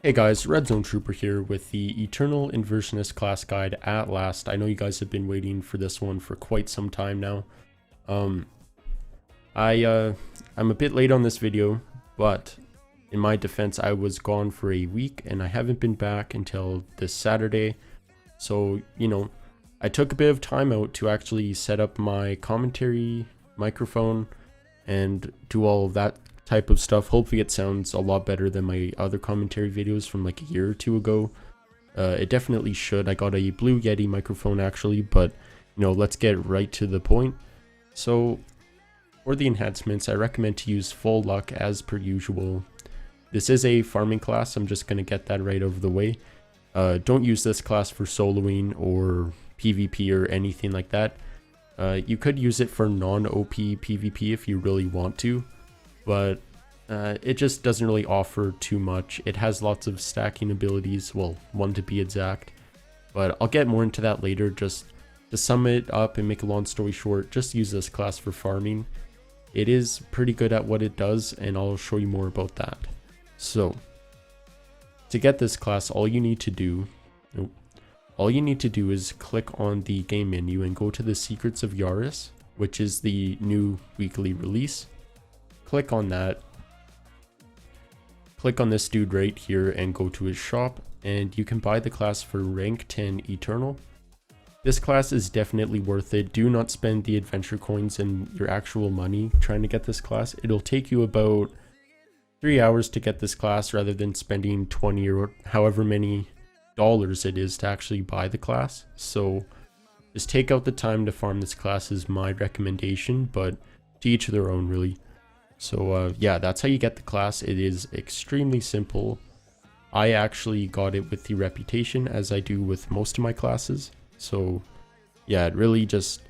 Hey guys, Redzonetrooper here with the Eternal Inversionist class guide at last. I know you guys have been waiting for this one for quite some time now. I'm a bit late on this video, but in my defense, I was gone for a week and I haven't been back until this Saturday. So, I took a bit of time out to actually set up my commentary microphone and do all of that type of stuff. Hopefully it sounds a lot better than my other commentary videos from like a year or two ago. It definitely should. I got a Blue Yeti microphone actually, but let's get right to the point. So for the enhancements, I recommend to use full luck as per usual. This is a farming class. I'm just going to get that right over the way. Don't use this class for soloing or PvP or anything like that. You could use it for non-OP PvP if you really want to, but it just doesn't really offer too much. It has lots of stacking abilities, well, one to be exact, but I'll get more into that later. Just to sum it up and make a long story short, just use this class for farming. It is pretty good at what it does, and I'll show you more about that. So to get this class, all you need to do is click on the game menu and go to the Secrets of Yaris, which is the new weekly release. Click on that. Click on this dude right here and go to his shop, and you can buy the class for rank 10 Eternal. This class is definitely worth it. Do not spend the adventure coins and your actual money trying to get this class. It'll take you about 3 hours to get this class rather than spending 20 or however many dollars it is to actually buy the class. So just take out the time to farm this class is my recommendation, but to each their own really. So yeah, that's how you get the class. It is extremely simple. I actually got it with the reputation, as I do with most of my classes. So yeah, really just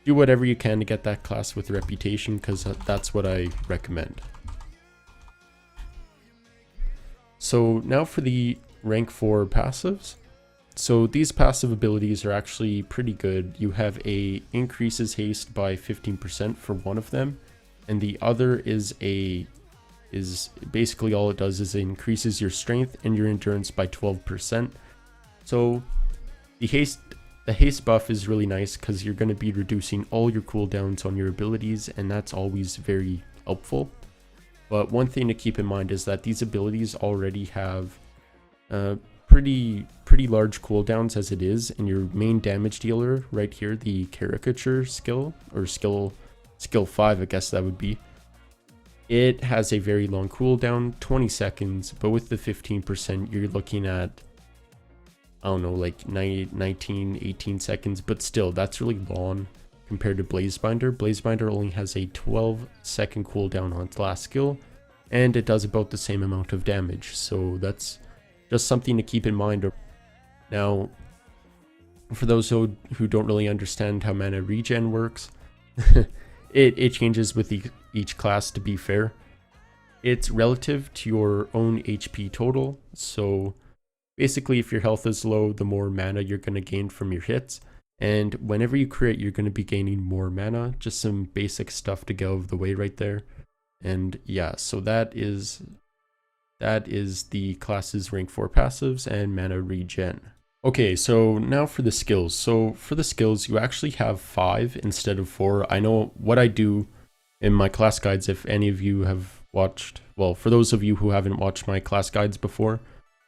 do whatever you can to get that class with reputation, because that's what I recommend. So now for the rank 4 passives. So these passive abilities are actually pretty good. You have a increases haste by 15% for one of them, and the other is basically all it does is it increases your strength and your endurance by 12%. So the haste buff is really nice because you're going to be reducing all your cooldowns on your abilities, and that's always very helpful. But one thing to keep in mind is that these abilities already have pretty large cooldowns as it is, and your main damage dealer right here, the caricature skill, or skill 5 I guess that would be, it has a very long cooldown, 20 seconds, but with the 15% you're looking at, I don't know, like 19 18 seconds, but still that's really long compared to Blazebinder. Blazebinder only has a 12-second cooldown on its last skill, and it does about the same amount of damage, so that's just something to keep in mind. Now, for those who don't really understand how mana regen works, it changes with each class, to be fair. It's relative to your own HP total, so basically if your health is low, the more mana you're going to gain from your hits, and whenever you crit, you're going to be gaining more mana. Just some basic stuff to get out of the way right there. And yeah, so that is the class's rank 4 passives and mana regen. Okay, so now for the skills. So for the skills, you actually have 5 instead of 4. I know what I do in my class guides, if any of you have watched, well, for those of you who haven't watched my class guides before,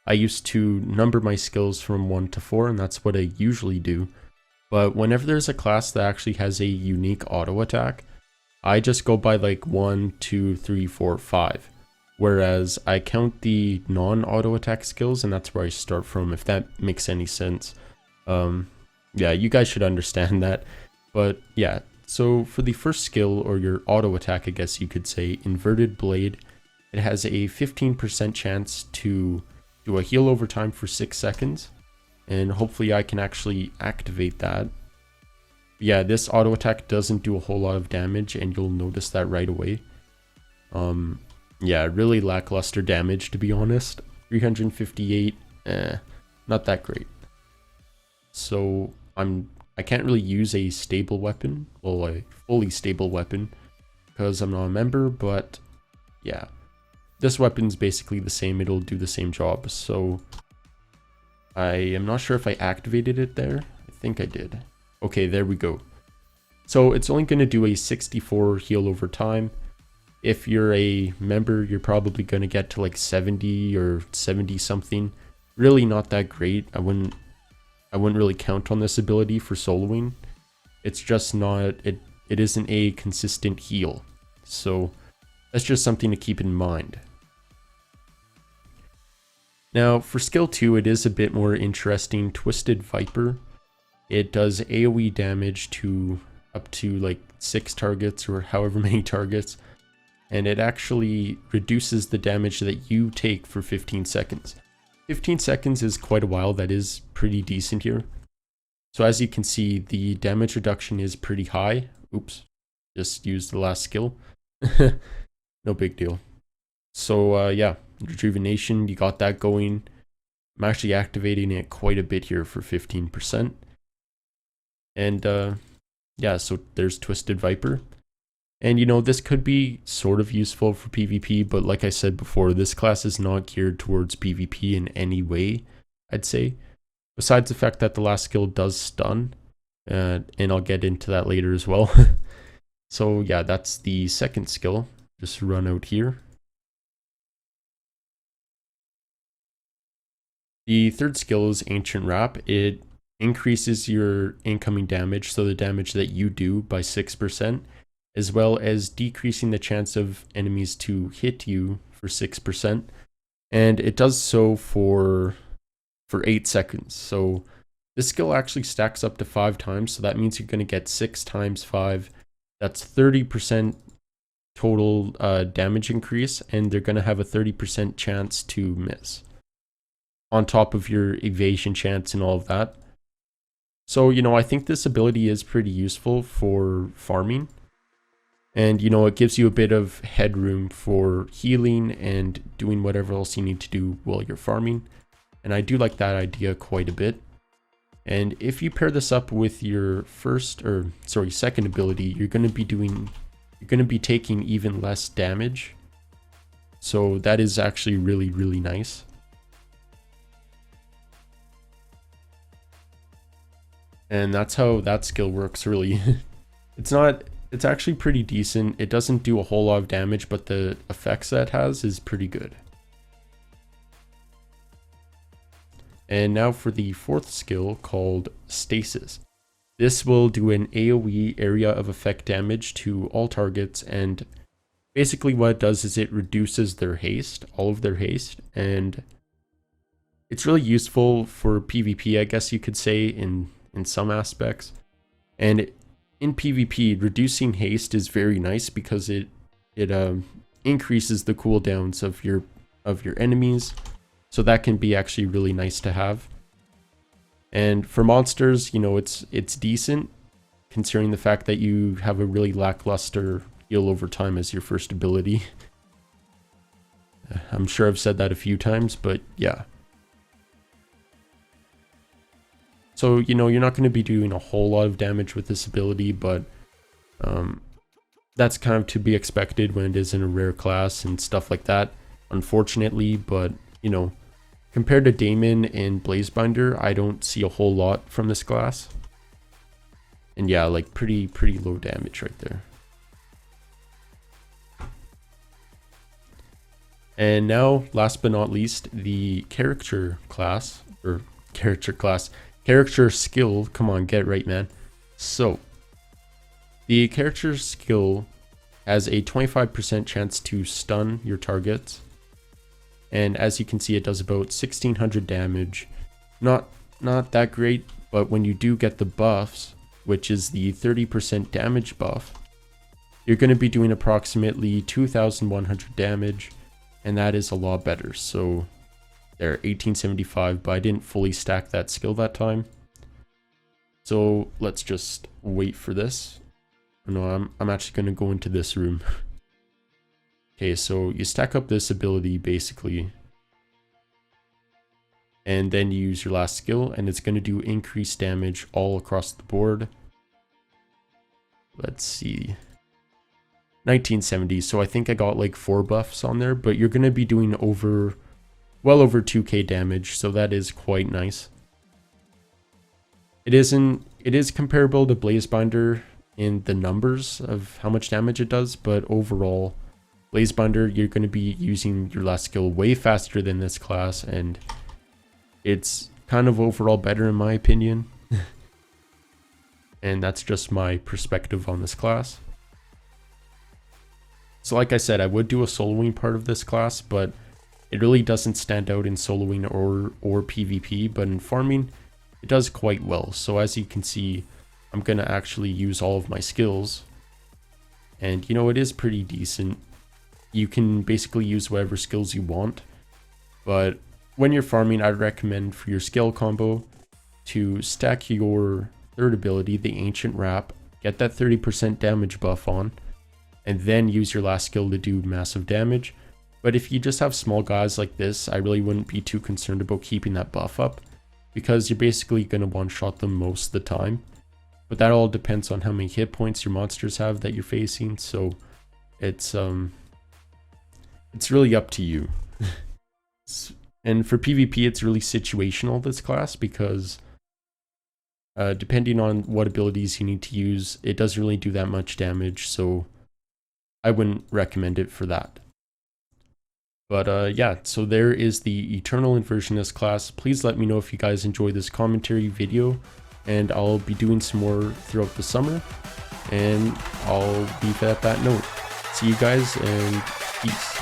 I used to number my skills from 1 to 4, and that's what I usually do. But whenever there's a class that actually has a unique auto attack, I just go by like 1, 2, 3, 4, 5. Whereas I count the non-auto attack skills, and that's where I start from, if that makes any sense. Yeah, you guys should understand that. But yeah, so for the first skill, or your auto attack, I guess you could say, Inverted Blade, it has a 15% chance to do a heal over time for 6 seconds. And hopefully I can actually activate that. Yeah, this auto attack doesn't do a whole lot of damage, and you'll notice that right away. Yeah, really lackluster damage, to be honest. 358, not that great. So I can't really use a stable weapon, well, a fully stable weapon, because I'm not a member, but yeah. this weapon's basically the same, it'll do the same job. So I am not sure if I activated it there. I think I did. Okay, there we go. So it's only going to do a 64 heal over time. If you're a member, you're probably going to get to like 70 or 70 something. Really not that great. I wouldn't really count on this ability for soloing. It's just not, it isn't a consistent heal. So that's just something to keep in mind. Now for skill 2, it is a bit more interesting. Twisted Viper. It does AoE damage to up to like 6 targets or however many targets. And it actually reduces the damage that you take for 15 seconds. 15 seconds is quite a while. That is pretty decent here. So as you can see, the damage reduction is pretty high. Oops, just used the last skill. No big deal. So yeah, Rejuvenation, you got that going. I'm actually activating it quite a bit here for 15%. And yeah, so there's Twisted Viper. And you know, this could be sort of useful for PvP, but like I said before, this class is not geared towards PvP in any way, I'd say. Besides the fact that the last skill does stun, and I'll get into that later as well. So yeah, that's the second skill. Just run out here. The third skill is Ancient Wrap. It increases your incoming damage, so the damage that you do, by 6%, as well as decreasing the chance of enemies to hit you for 6%. And it does so for 8 seconds. So this skill actually stacks up to 5 times, so that means you're going to get 6 times 5. That's 30% total damage increase, and they're going to have a 30% chance to miss, on top of your evasion chance and all of that. So, you know, I think this ability is pretty useful for farming. And, you know, it gives you a bit of headroom for healing and doing whatever else you need to do while you're farming. And I do like that idea quite a bit. And if you pair this up with your second ability, you're going to be taking even less damage. So that is actually really, really nice. And that's how that skill works, really. It's actually pretty decent. It doesn't do a whole lot of damage, but the effects that it has is pretty good. And now for the fourth skill, called Stasis. This will do an AoE, area of effect damage, to all targets, and basically what it does is it reduces their haste, all of their haste, and it's really useful for PvP, I guess you could say, in some aspects. And in PvP, reducing haste is very nice because it increases the cooldowns of your enemies. So that can be actually really nice to have. And for monsters, you know, it's decent, considering the fact that you have a really lackluster heal over time as your first ability. I'm sure I've said that a few times, but yeah. So, you know, you're not going to be doing a whole lot of damage with this ability, but that's kind of to be expected when it is in a rare class and stuff like that, unfortunately. But, you know, compared to Daemon and Blazebinder, I don't see a whole lot from this class. And yeah, like pretty low damage right there. And now, last but not least, the character skill. Come on, get it right, man. So the character skill has a 25% chance to stun your targets, and as you can see, it does about 1600 damage. Not that great, but when you do get the buffs, which is the 30% damage buff, you're going to be doing approximately 2100 damage, and that is a lot better. So there, 1875, but I didn't fully stack that skill that time. So let's just wait for this. No, I'm actually going to go into this room. Okay, so you stack up this ability basically, and then you use your last skill, and it's going to do increased damage all across the board. Let's see. 1970, so I think I got like 4 buffs on there, but you're going to be doing well over 2k damage, so that is quite nice. It is comparable to Blazebinder in the numbers of how much damage it does, but overall, Blazebinder, you're going to be using your last skill way faster than this class, and it's kind of overall better in my opinion. And that's just my perspective on this class. So like I said, I would do a soloing part of this class, but it really doesn't stand out in soloing or PvP, but in farming, it does quite well. So as you can see, I'm going to actually use all of my skills. And you know, it is pretty decent. You can basically use whatever skills you want. But when you're farming, I'd recommend for your skill combo to stack your third ability, the Ancient Wrap, get that 30% damage buff on, and then use your last skill to do massive damage. But if you just have small guys like this, I really wouldn't be too concerned about keeping that buff up, because you're basically going to one-shot them most of the time. But that all depends on how many hit points your monsters have that you're facing, so it's really up to you. And for PvP, it's really situational, this class, because depending on what abilities you need to use, it doesn't really do that much damage, so I wouldn't recommend it for that. But yeah, so there is the Eternal Inversionist class. Please let me know if you guys enjoy this commentary video, and I'll be doing some more throughout the summer, and I'll leave it at that note. See you guys, and peace.